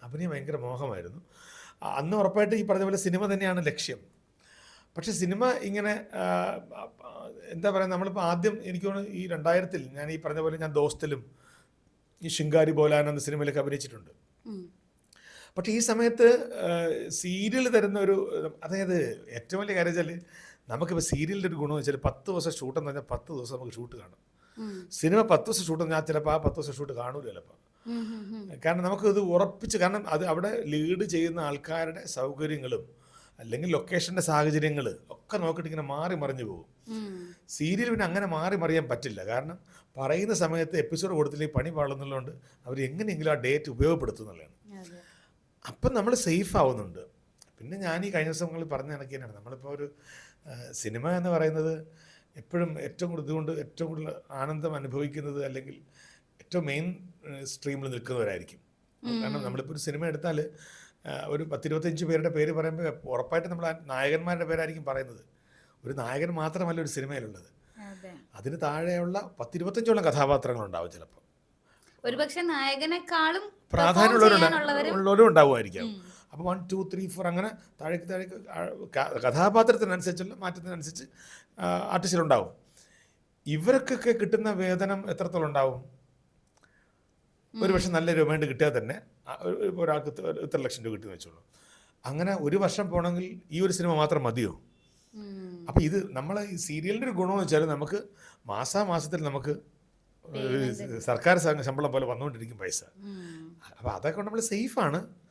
അഭിനയം ഭയങ്കര മോഹമായിരുന്നു. അന്ന് ഉറപ്പായിട്ട് ഈ പറഞ്ഞ പോലെ സിനിമ തന്നെയാണ് ലക്ഷ്യം. പക്ഷെ സിനിമ ഇങ്ങനെ എന്താ പറയുക, നമ്മളിപ്പോൾ ആദ്യം എനിക്ക് തോന്നുന്നു ഈ 2000-ൽ ഞാൻ ഈ പറഞ്ഞ പോലെ ഞാൻ ദോസ്തിലും ഈ ശിങ്കാരി ബോലാൻ എന്ന സിനിമയിലൊക്കെ അഭിനയിച്ചിട്ടുണ്ട്. പക്ഷേ ഈ സമയത്ത് സീരിയൽ തരുന്ന ഒരു, അതായത് ഏറ്റവും വലിയ കാര്യം വെച്ചാൽ നമുക്കിപ്പോൾ സീരിയലിൻ്റെ ഒരു ഗുണമെന്ന് വെച്ചാൽ 10 ദിവസം ഷൂട്ടെന്ന് പറഞ്ഞാൽ 10 ദിവസം നമുക്ക് ഷൂട്ട് കാണും. സിനിമ 10 ദിവസം ഷൂട്ടെന്ന് ഞാൻ ചിലപ്പോൾ ആ 10 ദിവസം ഷൂട്ട് കാണൂല ചിലപ്പോൾ. കാരണം നമുക്കത് ഉറപ്പിച്ച്, കാരണം അത് അവിടെ ലീഡ് ചെയ്യുന്ന ആൾക്കാരുടെ സൗകര്യങ്ങളും അല്ലെങ്കിൽ ലൊക്കേഷൻ്റെ സാഹചര്യങ്ങൾ ഒക്കെ നോക്കിയിട്ട് ഇങ്ങനെ മാറി മറിഞ്ഞു പോകും. സീരിയൽ പിന്നെ അങ്ങനെ മാറി മറിയാൻ പറ്റില്ല. കാരണം പറയുന്ന സമയത്ത് എപ്പിസോഡ് കൊടുത്തില്ലെങ്കിൽ പണി പാടുന്നുള്ളതുകൊണ്ട് അവർ എങ്ങനെയെങ്കിലും ആ ഡേറ്റ് ഉപയോഗപ്പെടുത്തുന്നുള്ളതാണ്. അപ്പം നമ്മൾ സേഫ് ആവുന്നുണ്ട്. പിന്നെ ഞാൻ ഈ കഴിഞ്ഞ ദിവസങ്ങളിൽ പറഞ്ഞ കണക്ക് തന്നെയാണ്, നമ്മളിപ്പോൾ ഒരു സിനിമ എന്ന് പറയുന്നത് എപ്പോഴും ഏറ്റവും കൂടുതൽ ഇതുകൊണ്ട് ഏറ്റവും കൂടുതൽ ആനന്ദം അനുഭവിക്കുന്നത് അല്ലെങ്കിൽ ഏറ്റവും മെയിൻ സ്ട്രീമിൽ നിൽക്കുന്നവരായിരിക്കും. കാരണം നമ്മളിപ്പോൾ ഒരു സിനിമ എടുത്താൽ ഒരു 10-25 പേരുടെ പേര് പറയുമ്പോൾ ഉറപ്പായിട്ട് നമ്മൾ ആ നായകന്മാരുടെ പേരായിരിക്കും പറയുന്നത്. ഒരു നായകൻ മാത്രമല്ല ഒരു സിനിമയിലുള്ളത്, അതിന് താഴെയുള്ള 10-25ഓളം കഥാപാത്രങ്ങളുണ്ടാവും. ചിലപ്പോൾ ഒരുപക്ഷെ നായകനെക്കാളും പ്രാധാന്യമുള്ളവരും ഉണ്ടാവുമായിരിക്കാം. അപ്പോൾ 1, 2, 3, 4 അങ്ങനെ താഴേക്ക് കഥാപാത്രത്തിനനുസരിച്ചുള്ള മാറ്റത്തിനനുസരിച്ച് ആർട്ടിസ്റ്റിലുണ്ടാവും. ഇവർക്കൊക്കെ കിട്ടുന്ന വേതനം എത്രത്തോളം ഉണ്ടാവും? ഒരു പക്ഷെ നല്ല രൂപ കിട്ടിയാൽ തന്നെ ഒരാൾക്ക് ഇത്ര ലക്ഷം രൂപ കിട്ടുമെന്ന് വെച്ചോളൂ. അങ്ങനെ ഒരു വർഷം പോകണമെങ്കിൽ ഈ ഒരു സിനിമ മാത്രം മതിയോ? അപ്പോൾ ഇത് നമ്മളെ ഈ സീരിയലിൻ്റെ ഒരു ഗുണമെന്ന് വെച്ചാൽ നമുക്ക് മാസാമാസത്തിൽ നമുക്ക് സർക്കാർ ശമ്പളം പോലെ വന്നുകൊണ്ടിരിക്കും പൈസ. അപ്പോൾ അതൊക്കെ നമ്മൾ സേഫാണ്.